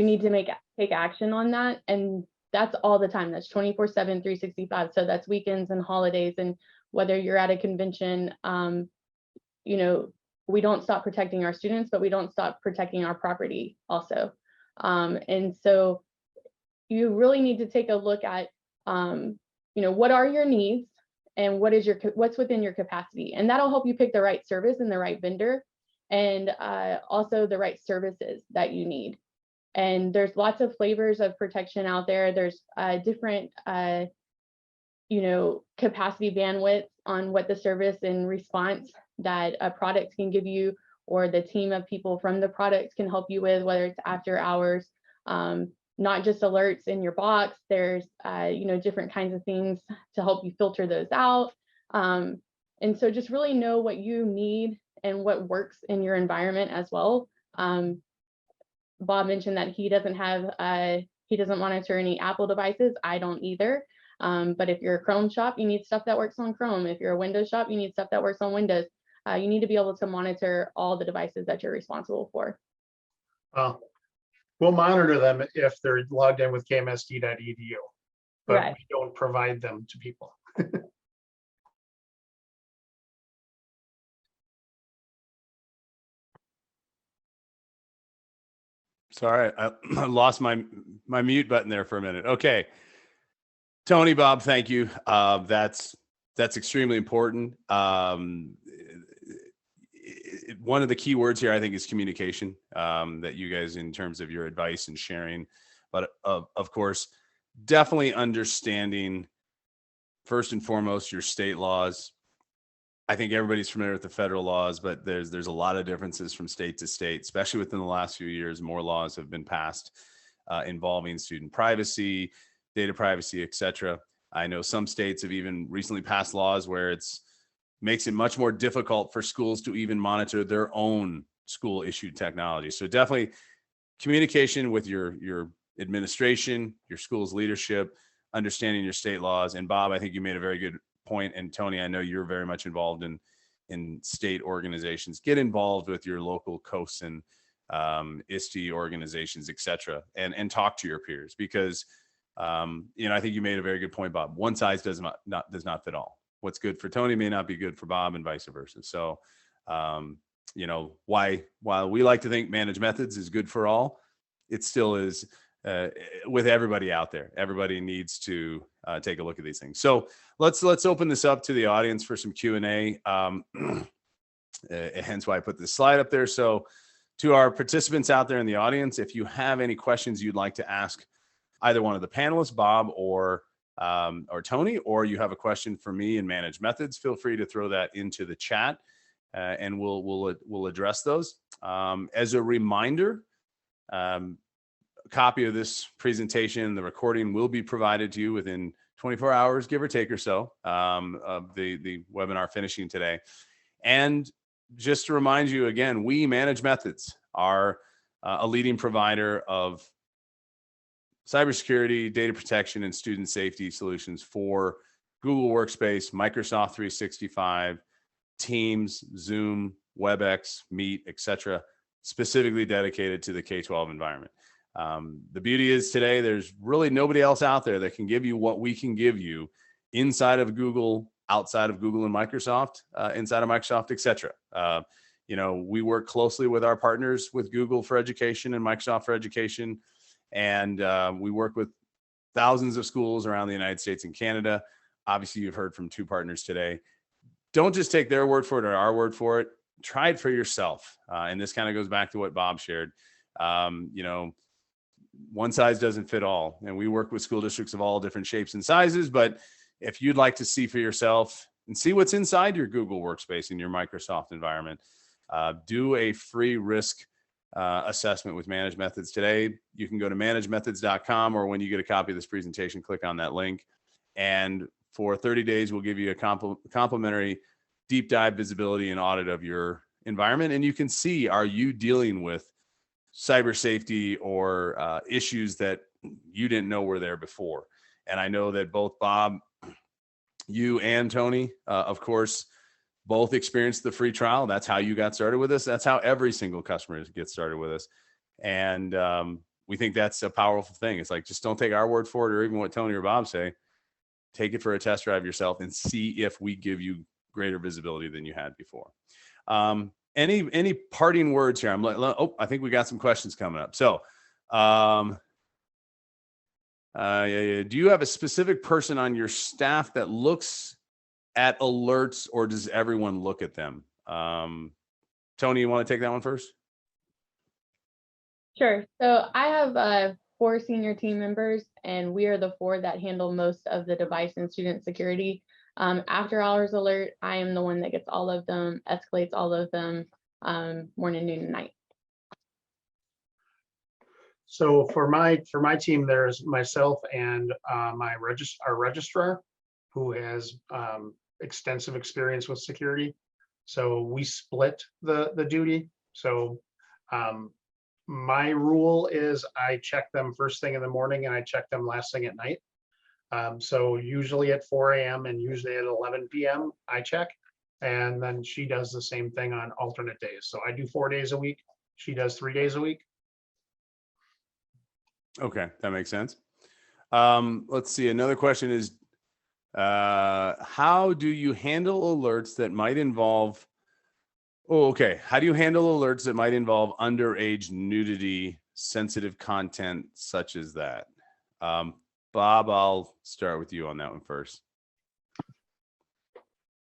B: need to take action on that. And that's all the time. That's 24/7, 365. So that's weekends and holidays. And whether you're at a convention, you know, we don't stop protecting our students, but we don't stop protecting our property also. And so you really need to take a look at, you know, what are your needs and what's within your capacity. And that'll help you pick the right service and the right vendor, and also the right services that you need. And there's lots of flavors of protection out there. There's different, you know, capacity bandwidth on what the service and response that a product can give you, or the team of people from the product can help you with, whether it's after hours, not just alerts in your box. There's, you know, different kinds of things to help you filter those out. And so just really know what you need and what works in your environment as well. Bob mentioned that he doesn't monitor any Apple devices. I don't either. But if you're a Chrome shop, you need stuff that works on Chrome. If you're a Windows shop, you need stuff that works on Windows. You need to be able to monitor all the devices that you're responsible for.
C: Well, we'll monitor them if they're logged in with kmsd.edu, but
B: Right.
C: we don't provide them to people.
A: Sorry, I lost my mute button there for a minute. Okay, Tony, Bob, thank you. That's extremely important. One of the key words here, I think, is communication. That you guys, in terms of your advice and sharing, but of course, definitely understanding first and foremost your state laws. I think everybody's familiar with the federal laws, but there's a lot of differences from state to state, especially within the last few years. More laws have been passed involving student privacy, data privacy, etc. I know some states have even recently passed laws where makes it much more difficult for schools to even monitor their own school issued technology. So definitely communication with your administration, your school's leadership, understanding your state laws. And Bob, I think you made a very good point. And Tony, I know you're very much involved in state organizations. Get involved with your local COSN, ISTE organizations, etc., and talk to your peers, because I think you made a very good point, Bob. One size does not fit all. What's good for Tony may not be good for Bob, and vice versa. So, while we like to think managed methods is good for all, it still is with everybody out there. Everybody needs to take a look at these things. So let's open this up to the audience for some Q&A. Hence why I put this slide up there. So to our participants out there in the audience, if you have any questions you'd like to ask either one of the panelists, Bob or Tony, or you have a question for me in managed methods, feel free to throw that into the chat, and we'll address those. As a reminder, a copy of this presentation, the recording, will be provided to you within 24 hours, give or take or so, of the webinar finishing today. And just to remind you again, we Managed Methods are a leading provider of cybersecurity, data protection, and student safety solutions for Google Workspace, Microsoft 365, Teams, Zoom, WebEx, Meet, etc., specifically dedicated to the K-12 environment. The beauty is today, there's really nobody else out there that can give you what we can give you inside of Google, outside of Google and Microsoft, inside of Microsoft, etc. We work closely with our partners with Google for Education and Microsoft for Education. And we work with thousands of schools around the United States and Canada. Obviously, you've heard from two partners today. Don't just take their word for it or our word for it. Try it for yourself. And this kind of goes back to what Bob shared. One size doesn't fit all. And we work with school districts of all different shapes and sizes. But if you'd like to see for yourself and see what's inside your Google Workspace in your Microsoft environment, do a free risk assessment with Managed Methods today. You can go to managedmethods.com, or when you get a copy of this presentation, click on that link. And for 30 days, we'll give you a complimentary deep dive visibility and audit of your environment. And you can see, are you dealing with cyber safety or issues that you didn't know were there before? And I know that both Bob, you and Tony, of course, both experienced the free trial. That's how you got started with us. That's how every single customer gets started with us. And we think that's a powerful thing. It's like, just don't take our word for it, or even what Tony or Bob say. Take it for a test drive yourself and see if we give you greater visibility than you had before. Any parting words here? I think we got some questions coming up. So do you have a specific person on your staff that looks at alerts, or does everyone look at them? Tony, you want to take that one first?
B: Sure. So I have 4 senior team members, and we are the 4 that handle most of the device and student security. After hours alert, I am the one that gets all of them, escalates all of them, morning, noon, and night.
C: So for my team, there's myself and our registrar, who has extensive experience with security. So we split the duty. So my rule is I check them first thing in the morning and I check them last thing at night. So usually at 4 a.m. and usually at 11 p.m. I check, and then she does the same thing on alternate days. So I do 4 days a week. She does 3 days a week.
A: Okay, that makes sense. Let's see. Another question is, how do you handle alerts that might involve? Oh, okay. How do you handle alerts that might involve underage nudity, sensitive content such as that? Bob, I'll start with you on that one first.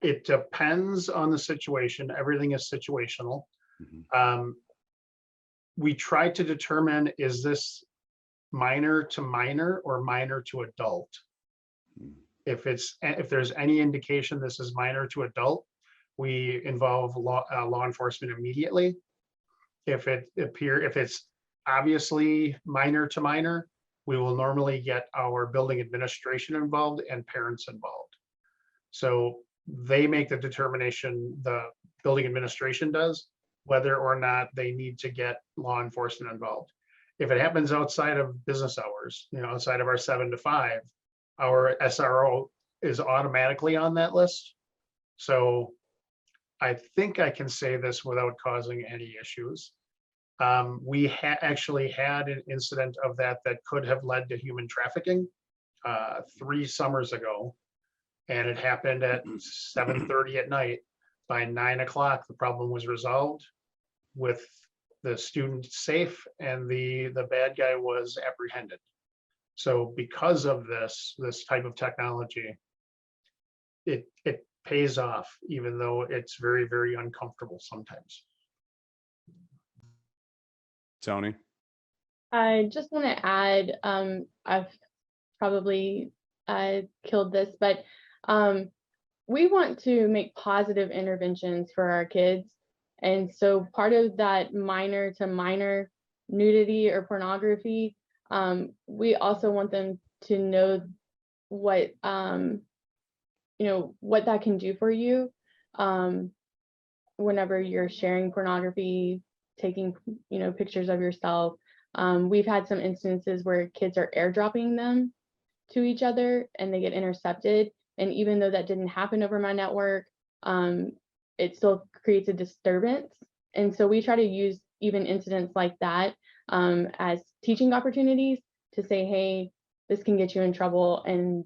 C: It depends on the situation. Everything is situational.
A: Mhm.
C: We try to determine, is this minor to minor or minor to adult? If there's any indication this is minor to adult, we involve law enforcement immediately. If it's obviously minor to minor, we will normally get our building administration involved and parents involved. So they make the determination, the building administration does, whether or not they need to get law enforcement involved. If it happens outside of business hours, outside of our 7 to 5, our SRO is automatically on that list. So I think I can say this without causing any issues. We actually had an incident of that could have led to human trafficking 3 summers ago, and it happened at 7:30 at night. By 9 o'clock, the problem was resolved with the student safe, and the bad guy was apprehended. So because of this type of technology, it pays off, even though it's very, very uncomfortable sometimes.
A: Toni?
B: I just want to add, I've probably killed this, but we want to make positive interventions for our kids. And so part of that minor to minor nudity or pornography, we also want them to know what, what that can do for you whenever you're sharing pornography, taking, pictures of yourself. We've had some instances where kids are airdropping them to each other and they get intercepted. And even though that didn't happen over my network, it still creates a disturbance. And so we try to use even incidents like that as teaching opportunities to say, hey, this can get you in trouble. And,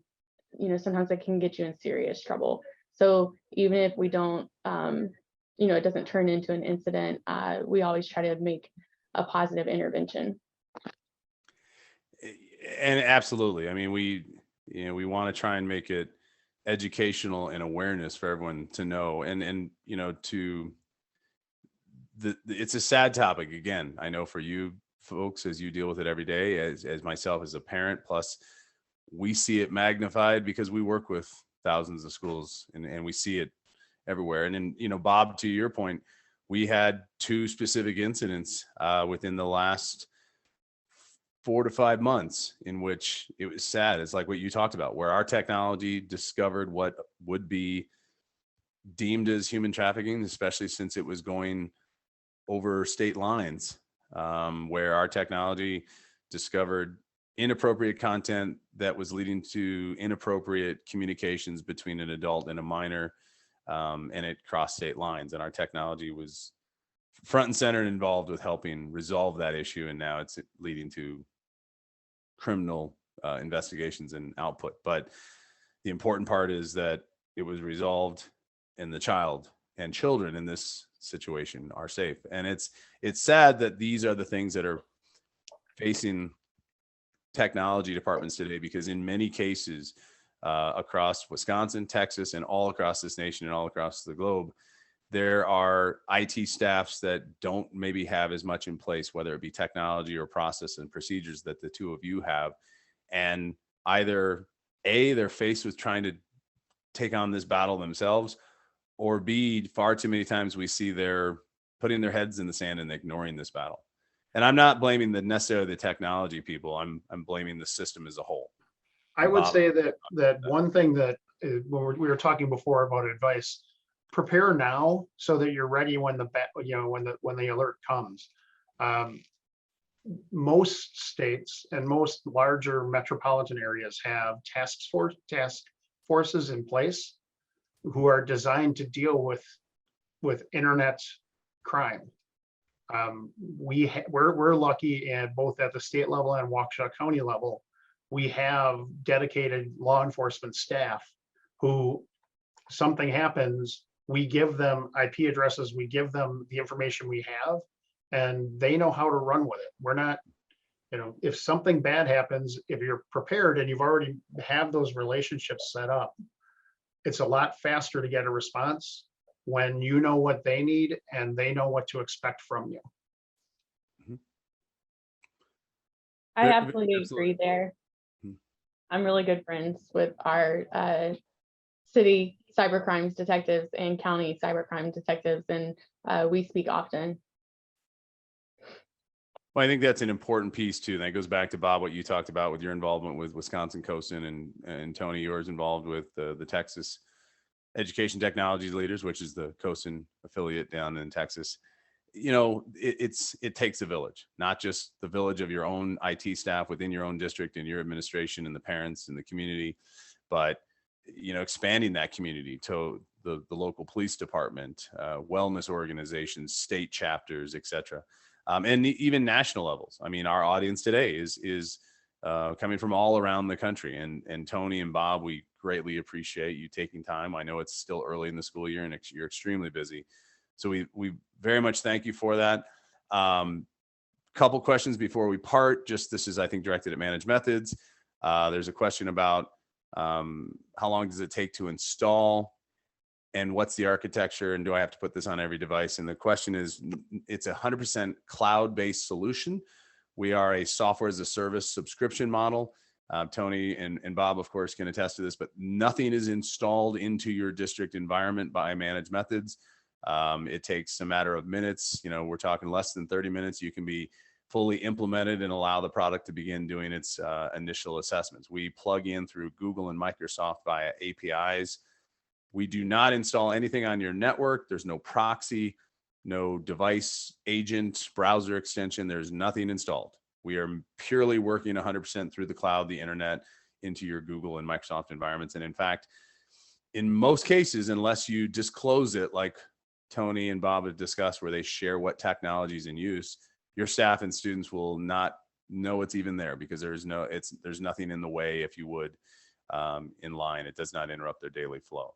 B: sometimes it can get you in serious trouble. So even if we don't, it doesn't turn into an incident, we always try to make a positive intervention.
A: And absolutely. I mean, we want to try and make it educational and awareness for everyone to know. And it's a sad topic. Again, I know for you folks, as you deal with it every day, as myself as a parent, plus we see it magnified because we work with thousands of schools and we see it everywhere. And then, Bob, to your point, we had 2 specific incidents within the last 4 to 5 months in which it was sad. It's like what you talked about, where our technology discovered what would be deemed as human trafficking, especially since it was going over state lines, where our technology discovered inappropriate content that was leading to inappropriate communications between an adult and a minor, and it crossed state lines. And our technology was front and center and involved with helping resolve that issue. And now it's leading to criminal investigations and output. But the important part is that it was resolved and the child and children in this situation are safe. And it's sad that these are the things that are facing technology departments today, because in many cases across Wisconsin, Texas, and all across this nation and all across the globe, there are IT staffs that don't maybe have as much in place, whether it be technology or process and procedures that the 2 of you have. And either A, they're faced with trying to take on this battle themselves, or B, far too many times we see they're putting their heads in the sand and ignoring this battle. And I'm not blaming necessarily the technology people. I'm blaming the system as a whole.
C: I would say that one thing that when we were talking before about advice, prepare now so that you're ready when when the alert comes. Most states and most larger metropolitan areas have task forces in place who are designed to deal with internet crime. We're lucky, and both at the state level and Waukesha County level, we have dedicated law enforcement staff who, something happens, we give them IP addresses, we give them the information we have, and they know how to run with it. We're not, if something bad happens, if you're prepared and you've already have those relationships set up, it's a lot faster to get a response when you know what they need and they know what to expect from you.
B: I absolutely agree there. I'm really good friends with our city cybercrimes detectives and county cybercrime detectives, and we speak often.
A: Well, I think that's an important piece too. And that goes back to Bob, what you talked about with your involvement with Wisconsin COSIN, and Toni, yours involved with the Texas Education Technology Leaders, which is the COSIN affiliate down in Texas. It takes a village, not just the village of your own IT staff within your own district and your administration and the parents and the community, but expanding that community to the local police department, wellness organizations, state chapters, etc. And even national levels. I mean, our audience today is coming from all around the country. And Toni and Bob, we greatly appreciate you taking time. I know it's still early in the school year and you're extremely busy. So we very much thank you for that. Couple questions before we part. This is, I think, directed at Managed Methods. There's a question about how long does it take to install, and what's the architecture, and do I have to put this on every device? And the question is, it's 100% cloud-based solution. We are a software as a service subscription model. Toni and Bob, of course, can attest to this, but nothing is installed into your district environment by Managed Methods. It takes a matter of minutes. We're talking less than 30 minutes. You can be fully implemented and allow the product to begin doing its initial assessments. We plug in through Google and Microsoft via APIs. We do not install anything on your network. There's no proxy, no device agent, browser extension. There's nothing installed. We are purely working 100% through the cloud, the internet, into your Google and Microsoft environments. And in fact, in most cases, unless you disclose it, like Toni and Bob have discussed, where they share what technology is in use, your staff and students will not know it's even there, because there's nothing in the way. If you would in line, it does not interrupt their daily flow.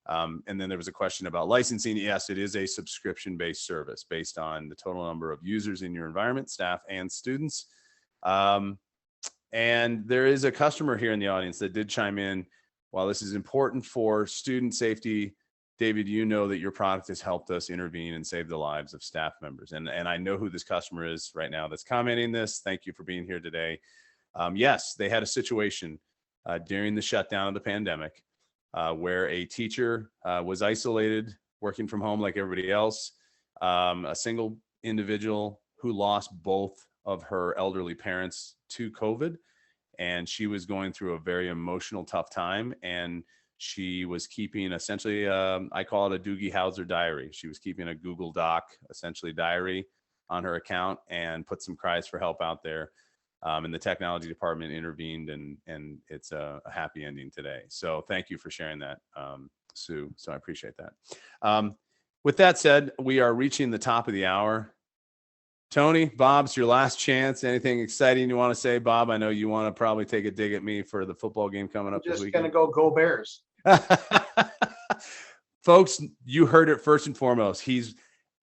A: And then there was a question about licensing. Yes, it is a subscription-based service based on the total number of users in your environment, staff and students. And there is a customer here in the audience that did chime in. While this is important for student safety, David, you know that your product has helped us intervene and save the lives of staff members. And I know who this customer is right now that's commenting this. Thank you for being here today. Yes, they had a situation during the shutdown of the pandemic where a teacher was isolated, working from home like everybody else, a single individual who lost both of her elderly parents to COVID. And she was going through a very emotional, tough time. And she was keeping essentially, I call it a Doogie Howser diary. She was keeping a Google Doc, essentially diary, on her account, and put some cries for help out there. And the technology department intervened, and it's a happy ending today. So thank you for sharing that, Sue. So I appreciate that. With that said, we are reaching the top of the hour. Toni, Bob, it's your last chance. Anything exciting you want to say? Bob, I know you want to probably take a dig at me for the football game coming up this weekend.
C: Just going to go Bears.
A: Folks, you heard it first and foremost. He's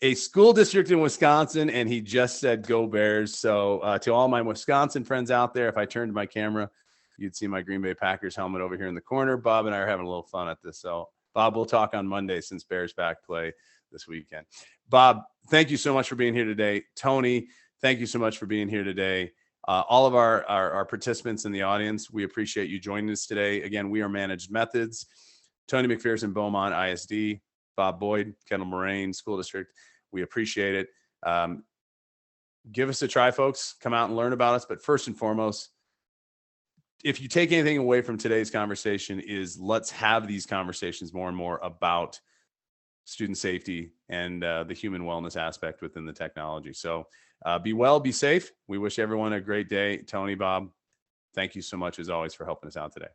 A: a school district in Wisconsin, and he just said go Bears. So to all my Wisconsin friends out there, if I turned my camera, you'd see my Green Bay Packers helmet over here in the corner. Bob and I are having a little fun at this. So Bob, we'll talk on Monday since Bears back play this weekend. Bob, thank you so much for being here today. Toni, thank you so much for being here today. All of our participants in the audience, we appreciate you joining us today. Again, we are Managed Methods. Toni Mcpherson, Beaumont ISD, Bob Boyd, Kettle, Moraine School District. We appreciate it. Give us a try, folks. Come out and learn about us. But first and foremost, if you take anything away from today's conversation, is let's have these conversations more and more about student safety, and the human wellness aspect within the technology. So be well, be safe. We wish everyone a great day. Toni, Bob, thank you so much as always for helping us out today.